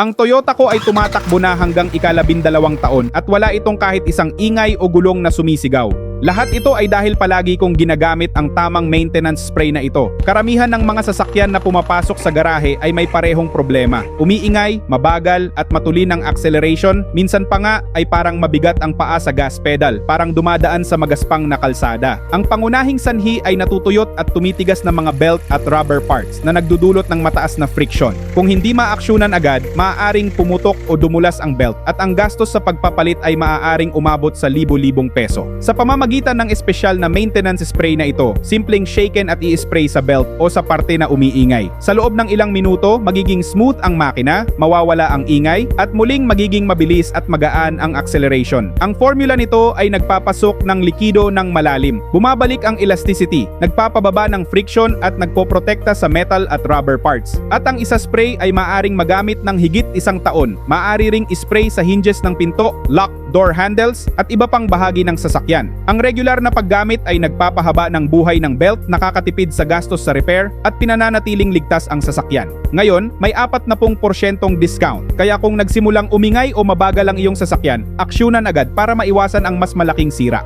Ang Toyota ko ay tumatakbo na hanggang ika-12 taon at wala itong kahit isang ingay o gulong na sumisigaw. Lahat ito ay dahil palagi kong ginagamit ang tamang maintenance spray na ito. Karamihan ng mga sasakyan na pumapasok sa garahe ay may parehong problema. Umiingay, mabagal at matulin ang acceleration, minsan pa nga ay parang mabigat ang paa sa gas pedal, parang dumadaan sa magaspang na kalsada. Ang pangunahing sanhi ay natutuyot at tumitigas na mga belt at rubber parts na nagdudulot ng mataas na friction. Kung hindi maaksyonan agad, maaaring pumutok o dumulas ang belt at ang gastos sa pagpapalit ay maaaring umabot sa libo-libong peso. Sa pamamagitan ng espesyal na maintenance spray na ito, simpleng shaken at i-spray sa belt o sa parte na umiingay. Sa loob ng ilang minuto, magiging smooth ang makina, mawawala ang ingay, at muling magiging mabilis at magaan ang acceleration. Ang formula nito ay nagpapasok ng likido ng malalim. Bumabalik ang elasticity, nagpapababa ng friction at nagpoprotekta sa metal at rubber parts. At ang isa spray ay maaring magamit ng higit 1 taon. Maaari ring ispray sa hinges ng pinto, lock, door handles, at iba pang bahagi ng sasakyan. Ang regular na paggamit ay nagpapahaba ng buhay ng belt, nakakatipid sa gastos sa repair, at pinananatiling ligtas ang sasakyan. Ngayon, may 40% discount. Kaya kung nagsimulang umingay o mabagal ang iyong sasakyan, aksyonan agad para maiwasan ang mas malaking sira.